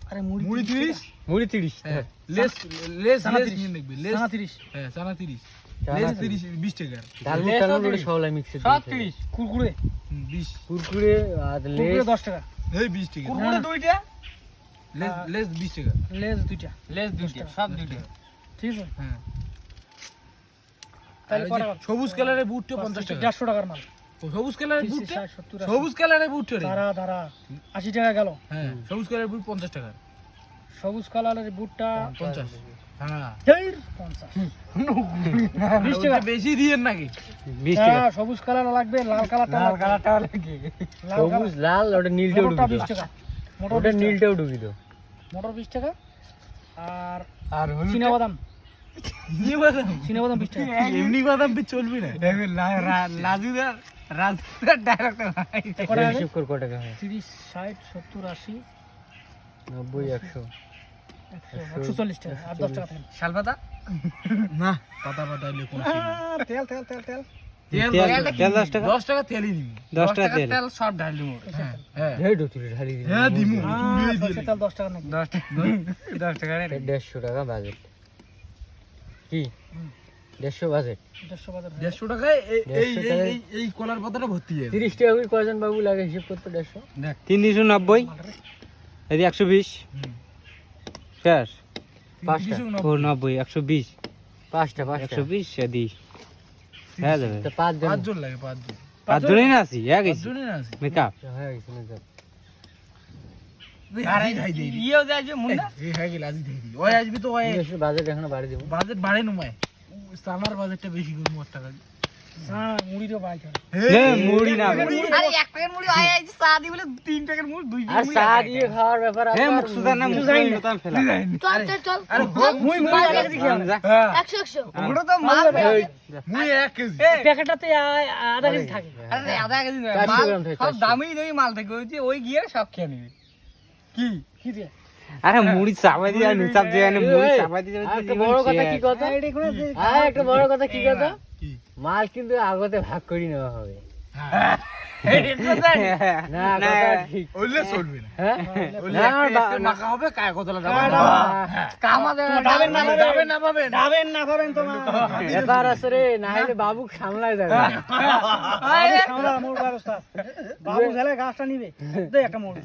আরে মুড়ি 30 মুড়ি 30 হ্যাঁ লেস লেস লেস নিয়ে দেখবি লেস 30 হ্যাঁ চানা 30 লেস 30 20 টাকা ডাল মুড়ি সবলাই মিক্সে 30 কুরকুরে 20 কুরকুরে আর লেস কুরকুরে 10 টাকা এই 20 টাকা কুরকুরে দুইটা লেস লেস 20 টাকা লেস দুইটা সব দুইটা ঠিক আছে হ্যাঁ তাহলে সবুজ কালারের বুটটা 50 টাকা 150 টাকার মাল সবুজ কালারের বুটটা সবুজ কালারের বুটটা রে ধারা 80 টাকা গেল হ্যাঁ সবুজ কালারের বুট 50 টাকা সবুজ কালারের বুটটা 50 হ্যাঁ 50 20 টাকা বেশি দিয়েন নাকি 20 টাকা সবুজ কালার লাগবে লাল কালারটা লাগে সবুজ লাল ওটা নীলটাও ঢুকি 20 টাকা ওটা নীলটাও ঢুকি দাও মোটর 20 টাকা আর হলুদ চীনা বাদাম 20 টাকা এমনি বাদাম পে চলবি না রাজুদার ডাইরেক্টর হিসাব কর কত টাকা হয় 30 60 70 80 90 100 140 টাকা আর 10 টাকা থাকে শালপাতা না পাতা হইলে কোন তেল তেল 10 টাকা 10 টাকা তেলই দিবি 10 টাকা তেল সব ঢাল দিবি হ্যাঁ হ্যাঁ এই ঢুকি ঢালি দিবি হ্যাঁ দিমু তেল 10 টাকা নাকি 10 টাকা রে 150 টাকা বাজেট কি 150 বাজেট 150 বাজার 150 টাকায় এই কলার পাতাটা ভর্তি হয়ে 30 টাকা করে কয়জন বাবু লাগে হিসাব করতে 150 দেখ 390 এই 120 শেষ 5টা 90 120 5টা 120 সেদি হ্যাঁ যাবে তো 5 জন 5 জন লাগে 5 জন 5 জনই না আছি এক 5 জনই না আছে মেকআপ হয়ে গেছে মেকআপ আরে ধাই দেই ইয়েও যাইবে মুন্না এই হয়ে গেল আজি দেই ওই আসবি তো ওই বাজেট এখনো বাড়ি দেব বাজেট বাড়ে নুমায় সামার বাজেটটা বেশি করে মোট টাকা হ্যাঁ মুড়িরও বাই করে মুড়ি না আরে এক প্যাকেট মুড়ি হয় এই চা দি বলে 3 প্যাকেট মুড়ি 2 আর চা দিয়ে খাওয়ার ব্যাপার আছে মুকসুদার নাম মুকসুদার ফেলা চল আরে মুই প্যাকেট দি খেলাম 100 ওটা তো মাল মুই 1 কেজি প্যাকেটটাতে আধা কেজি থাকে আরে আধা কেজি না 400 গ্রাম থাকে সব দামি দামি মাল থাকে ওই গিয়ে সব খেয়ে নিবি কি কি দিয়ে আরে মুড়ি চাপা দিয়ে নিচাপ দিয়ে মুড়ি চাপা দিয়ে একটা বড় কথা কি কথা এটা কোন একটা বড় কথা কি কথা মাল কিন্তু আগতে ভাগ করে নেওয়া হবে না না ওইলে চলবে না হ্যাঁ মাখা হবে কায় কতলা কামা ডাবেন না পাবেন তোমার এবার আসরে না হলে বাবু সামলায় যাবে আমরা মোর ব্যবস্থা বাবু ছেলে গাছটা নিবে দে একটা মোড়